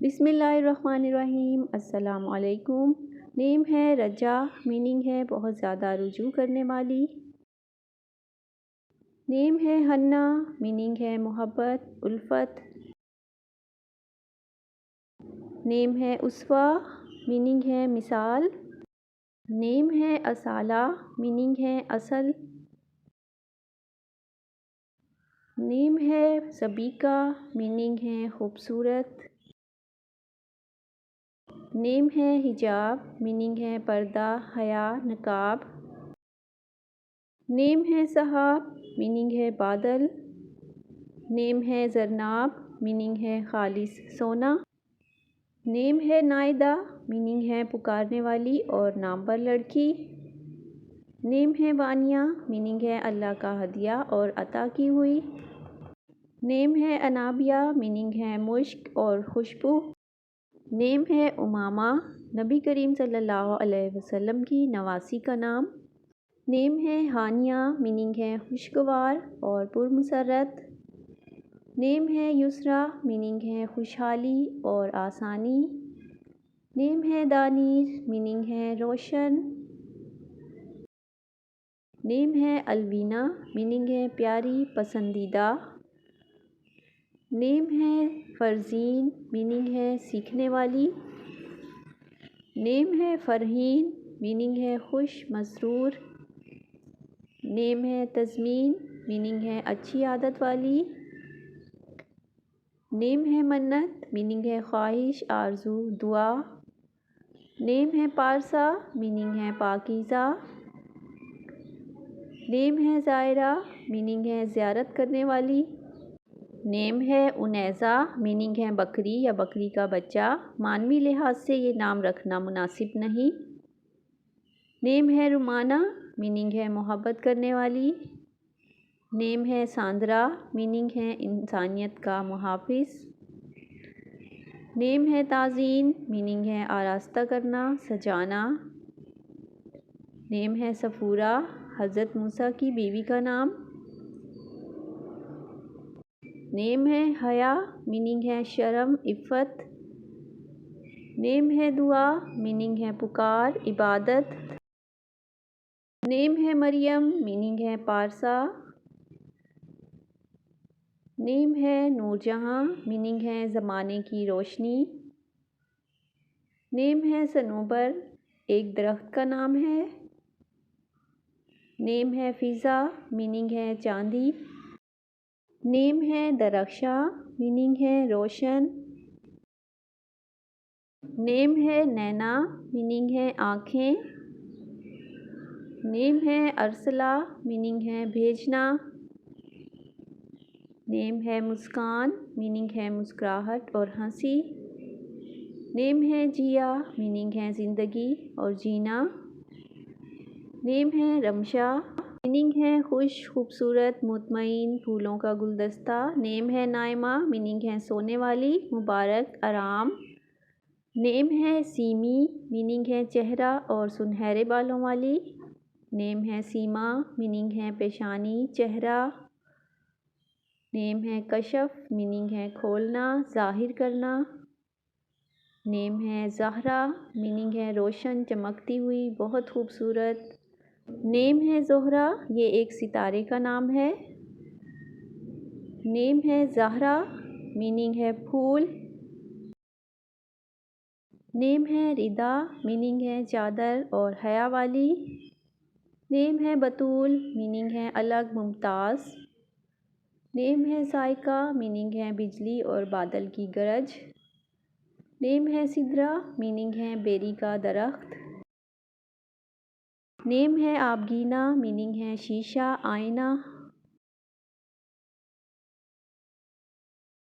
बिस्मिल्लाहिर्रहमानिर्रहीम। अस्सलाम वालेकुम। नेम है रजा, मीनिंग है बहुत ज़्यादा रुजू करने वाली। नेम है हन्ना, मीनिंग है मोहब्बत, उल्फत। नेम है उसवा, मीनिंग है मिसाल। नेम है असाला, मीनिंग है असल। नेम है सबीका, मीनिंग है खूबसूरत। नेम है हिजाब, मीनिंग है पर्दा, हया, नकाब। नेम है सहाब, मीनिंग है बादल। नेम है जरनाब, मीनिंग है खालिस सोना। नेम है नाइदा, मीनिंग है पुकारने वाली और नामवर लड़की। नेम है वानिया, मीनिंग है अल्लाह का हदिया और अता की हुई। नेम है अनाबिया, मीनिंग है मुश्क और खुशबू। नेम है उमामा, नबी करीम सल्लल्लाहु अलैहि वसल्लम की नवासी का नाम। नेम है हानिया, मीनिंग है खुशगवार और पुरमसरत। नेम है युसरा, मीनिंग है खुशहाली और आसानी। नेम है दानीर, मीनिंग है रोशन। नेम है अलवीना, मीनिंग है प्यारी, पसंदीदा। नेम है फरजीन, मीनिंग है सीखने वाली। नेम है फरहीन, मीनिंग है खुश मसरूर। नेम है तज़मीन, मीनिंग है अच्छी आदत वाली। नेम है मन्नत, मीनिंग है ख्वाहिश, आरजू, दुआ। नेम है पारसा, मीनिंग है पाकीज़ा। नेम है ज़ायरा, मीनिंग है ज़ियारत करने वाली। नेम है उनैज़ा, मीनिंग है बकरी या बकरी का बच्चा। मानवी लिहाज से ये नाम रखना मुनासिब नहीं। नेम है रुमाना, मीनिंग है मोहब्बत करने वाली। नेम है सांदरा, मीनिंग है इंसानियत का मुहाफिज। नेम है ताज़ीन, मीनिंग है आरास्ता करना, सजाना। नेम है सफ़ूरा, हज़रत मूसा की बीवी का नाम। नेम है हया, मीनिंग है शर्म, इफ़्फ़त। नेम है दुआ, मीनिंग है पुकार, इबादत। नेम है मरियम, मीनिंग है पारसा। नेम है नूरजहाँ, मीनिंग है ज़माने की रोशनी। नेम है सनूबर, एक दरख्त का नाम है। नेम है फ़िज़ा, मीनिंग है चांदी। नेम है दरख्शा, मीनिंग है रोशन। नेम है नैना, मीनिंग है आँखें। नेम है अरसला, मीनिंग है भेजना। नेम है मुस्कान, मीनिंग है मुस्कुराहट और हंसी। नेम है जिया, मीनिंग है ज़िंदगी और जीना। नेम है रमशा, मीनिंग है खुश, खूबसूरत, मुतमईन, फूलों का गुलदस्ता। नेम है नाइमा, मीनिंग है सोने वाली, मुबारक, आराम। नेम है सीमी, मीनिंग है चेहरा और सुनहरे बालों वाली। नेम है सीमा, मीनिंग है पेशानी, चेहरा। नेम है कशफ, मीनिंग है खोलना, ज़ाहिर करना। नेम है ज़हरा, मीनिंग है रोशन, चमकती हुई, बहुत खूबसूरत। नेम है ज़ोहरा, ये एक सितारे का नाम है। नेम है ज़हरा, मीनिंग है फूल। नेम है रिदा, मीनिंग है चादर और हया वाली। नेम है बतूल, मीनिंग है अलग, मुमताज़। नेम है साइका, मीनिंग है बिजली और बादल की गरज। नेम है सिदरा, मीनिंग है बेरी का दरख्त। नेम है आबगीना, मीनिंग है शीशा, आईना।